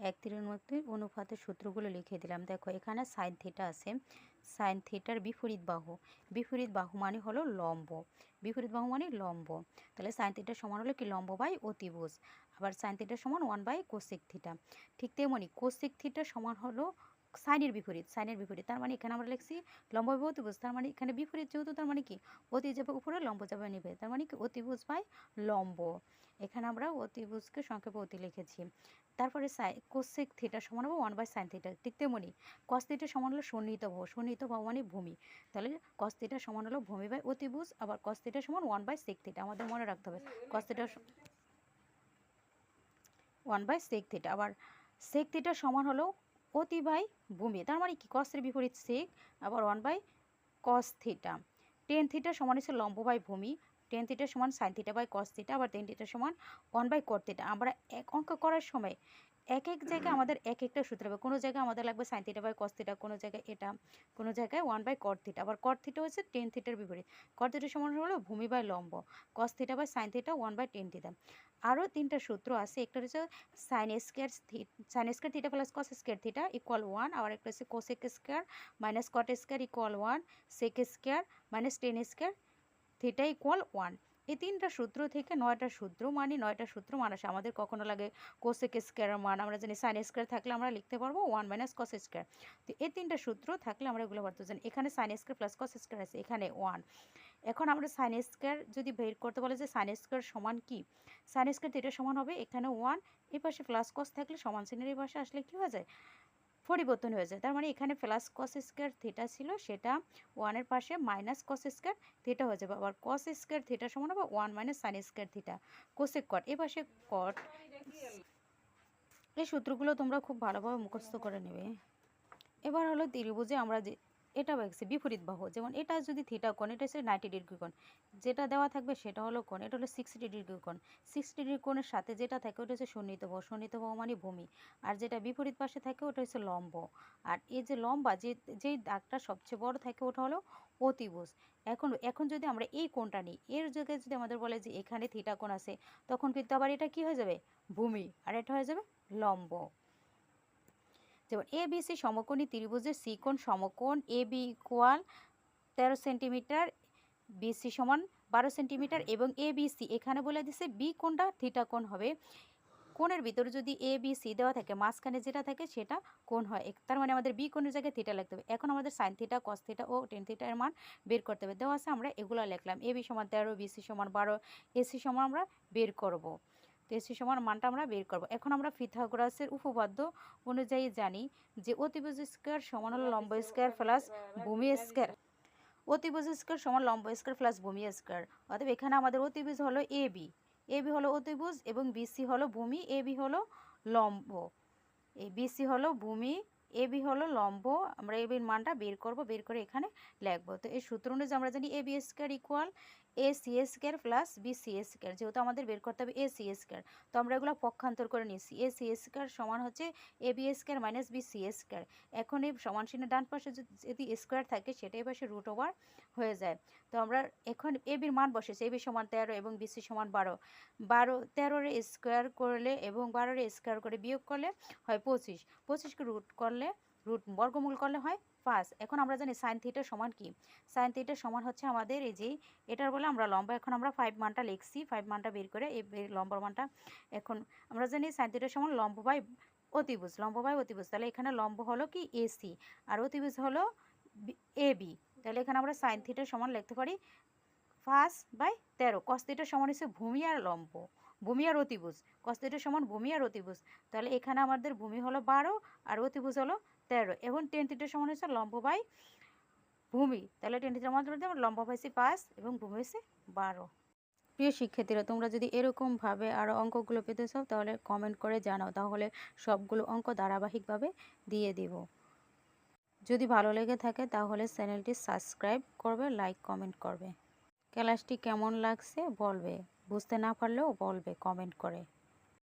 এক ত্রিকোণমিতির অনুপাতের সূত্রগুলো লিখে দিলাম। দেখো এখানে সাইন থিটা আছে, সাইন থিটার বিপরীত বাহু মানে হলো লম্ব, বিপরীত বাহু মানে লম্ব। তাহলে সাইন থিটার সমান হলো কি লম্ব বাই অতিভুজ। আবার সাইন থিটার সমান 1 বাই কোসেক থিটা। ঠিক তেমনি কোসেক থিটার সমান হলো সাইনের বিপরীত, তার মানে এখানে আমরা লিখছি লম্ব বাই অতিভুজ, তার মানে এখানে বিপরীত যেহেতু তার মানে কি অতি যাবে উপরে লম্ব যাবে নিবে, তার মানে কি অতিভুজ বাই লম্ব। এখানে আমরা অতিভুজকে সংক্ষেপে অতি লিখেছি। তারপরে কোসেক থিটা সমান হবে 1/sin থিটা। ঠিক তেমনি কস থিটা সমান হলো সন্নিহিত বাহু মানে ভূমি, তাহলে কস থিটা সমান হলো ভূমি বাই অতিভুজ। আবার কস থিটা সমান 1/sec থিটা, আমাদের মনে রাখতে হবে কস থিটা 1/sec থিটা। আবার সেক থিটা সমান হলো অতি বাই ভূমি, তার মানে কি কসের বিপরীত সেক, আবার 1/cos থিটা। টেন থিটা সমান হচ্ছে লম্ব বাই ভূমি, টেন থিটা সমান sine theta by cos theta, আবার টেন থিটা সমান 1/cot থিটা। আমরা এক অঙ্ক করার সময় এক এক জায়গায় আমাদের এক একটা সূত্র হবে, কোনো জায়গায় আমাদের লাগবে sine theta by cos theta, কোনো জায়গায় এটা, কোনো জায়গায় 1/cot থিটা। আবার কট থিটা হচ্ছে টেন থিটার বিপরীত, কট থিটা সমান হলো ভূমি বাই লম্ব, cos theta by sine theta 1/10 theta. আরও তিনটা সূত্র আছে, একটা হচ্ছে sine square theta plus cos square theta equal 1, আবার একটা হচ্ছে cosec square minus cot square equal 1, sec square minus tan square theta equal 1। এই তিনটা সূত্র থেকে 9টা সূত্র মানে 9টা সূত্র মানুষ আমাদের কখনো লাগে কোসেক স্কয়ারের মান আমরা জানি সাইন স্কয়ার থাকলে আমরা লিখতে পারবো 1 মাইনাস কস স্কয়ার। তো এই তিনটা সূত্র থাকলে আমরা এগুলো পারতে জানি। এখানে sine square plus cos square আছে, এখানে 1। এখন আমরা সাইন স্কয়ার যদি বের করতে বলে যে সাইন স্কয়ার সমান কি, সাইন স্কয়ার থিটা সমান হবে এখানে 1, এই পাশে প্লাস কস থাকলে সমান চিহ্নের এই পাশে আসলে কি হয়ে যায় পরিবর্তন হয়ে যায়। তার মানে এখানে প্লাস কস স্কয়ার থিটা ছিল, সেটা 1-এর পাশে মাইনাস কস স্কয়ার থিটা হয়ে যাবে। আবার কস স্কয়ার থিটা সমান হবে 1 minus sine square theta cosec cot, এ পাশে কট। এই সূত্রগুলো তোমরা খুব ভালোভাবে মুখস্থ করে নেবে। এবার হলো ত্রিভুজে আমরা যে এটা দেখছি বিপরীত বাহু, যেমন এটা যদি থিটা কোণ, এটা হচ্ছে 90 ডিগ্রি কোণ, যেটা দেওয়া থাকবে সেটা হলো কোণ, এটা হলো 60 ডিগ্রি কোণ। 60 ডিগ্রি কোণের সাথে যেটা থাকে ওটা হচ্ছে সন্নিহিত বাহু মানে ভূমি, আর যেটা বিপরীত পাশে থাকে ওটা হচ্ছে লম্ব। আর এই যে লম্বা যেই দাগটা সবচেয়ে বড় থাকে ওটা হলো অতিভুজ। এখন যদি আমরা এই কোণটা নিই, এর জায়গায় যদি আমাদের বলে যে এখানে থিটা কোণ আছে, তখন কিন্তু আবার এটা কি হয়ে যাবে ভূমি, আর এটা হয়ে যাবে লম্ব। যেমন এ বি সি সমকোণী ত্রিভুজের সি কোণ সমকোণ A B equal 13 centimetre, BC সমান 12 সেন্টিমিটার, এবং এ বি সি এখানে বলে দিছে বি কোণটা থিটা কোণ হবে। কোণের ভিতরে যদি এ বি সি দেওয়া থাকে, মাঝখানে যেটা থাকে সেটা কোণ হয়, তার মানে আমাদের বি কোণের জায়গায় থিটা লিখতে হবে। এখন আমাদের সাইন থিটা কস থিটা ও টেন থিটা এর মান বের করতে হবে, দেওয়া আছে আমরা এগুলো লিখলাম। এ বি সমান 13, বিসি সমান 12, এসি সমান আমরা বের করব, তো এসি সমান মানটা আমরা বের করব। এখন আমরা পিথাগোরাসের উপপাদ্য অনুযায়ী জানি যে অতিভুজ স্কয়ার সমান হলো লম্ব স্কয়ার প্লাস ভূমি স্কয়ার, অতিভুজ স্কয়ার সমান লম্ব স্কয়ার প্লাস ভূমি স্কয়ার। অতএব এখানে আমাদের অতিভুজ হলো এ বি হলো অতিভুজ এবং বিসি হলো ভূমি, এ বি হলো লম্ব, এই বিসি হলো ভূমি, এ বি হলো লম্ব। আমরা এ বির মানটা বের করব, বের করে এখানে লিখব। তো এই সূত্র অনুযায়ী আমরা জানি A B square equal A C square plus B C square, যেহেতু আমাদের বের করতে হবে এ সি স্কয়ার, তো আমরা এগুলো পক্ষান্তর করে নিচ্ছি। এ সি স্কয়ার সমান হচ্ছে A B square minus B C square. এখন এই সমান চিহ্নের ডান পাশে যদি স্কয়ার থাকে সেটাই পাশে রুট ওভার হয়ে যায়। তো আমরা এখন এ বির মান বসেছি, এ বি সমান 13 এবং বি সি সমান 12, 13 স্কয়ার করলে এবং 12 স্কয়ার করে বিয়োগ করলে হয় 25, 25কে রুট বর্গমূল করলে হয় 5। এখন আমরা জানি সাইন থিটা সমান কি, সাইন থিটা সমান হচ্ছে আমাদের এই যে এটার বলে আমরা লম্বা, এখন আমরা 5 মানটা লিখছি, 5 মানটা বের করে এই লম্বার মানটা, এখন আমরা জানি সাইন থিটা সমান লম্ব বাই অতিভুজ, তাহলে এখানে লম্ব হলো কি এসি আর অতিভুজ হলো এ বি, তাহলে এখানে আমরা সাইন থিটা সমান লিখতে পারি 5/13, কস থিটা সমান হচ্ছে ভূমি আর লম্ব, ভূমি আর অতিভুজ, কস থিটা সমান ভূমি আর অতিভুজ, তাহলে এখানে আমাদের ভূমি হলো 12 আর অতিভুজ হলো 13, এবং টেন থিটা সমান হচ্ছে লম্ব বাই ভূমি, তাহলে টেন থিটার মাধ্যমে লম্ব পাইছি 5 এবং ভূমি হয়েছে 12। প্রিয় শিক্ষার্থীরা, তোমরা যদি এরকমভাবে আরও অঙ্কগুলো পেতে চাও তাহলে কমেন্ট করে জানাও, তাহলে সবগুলো অঙ্ক ধারাবাহিকভাবে দিয়ে দিব। যদি ভালো লেগে থাকে তাহলে চ্যানেলটি সাবস্ক্রাইব করবে, লাইক কমেন্ট করবে। ক্লাসটি কেমন লাগছে বলবে, বুঝতে না পারলেও বলবে কমেন্ট করে।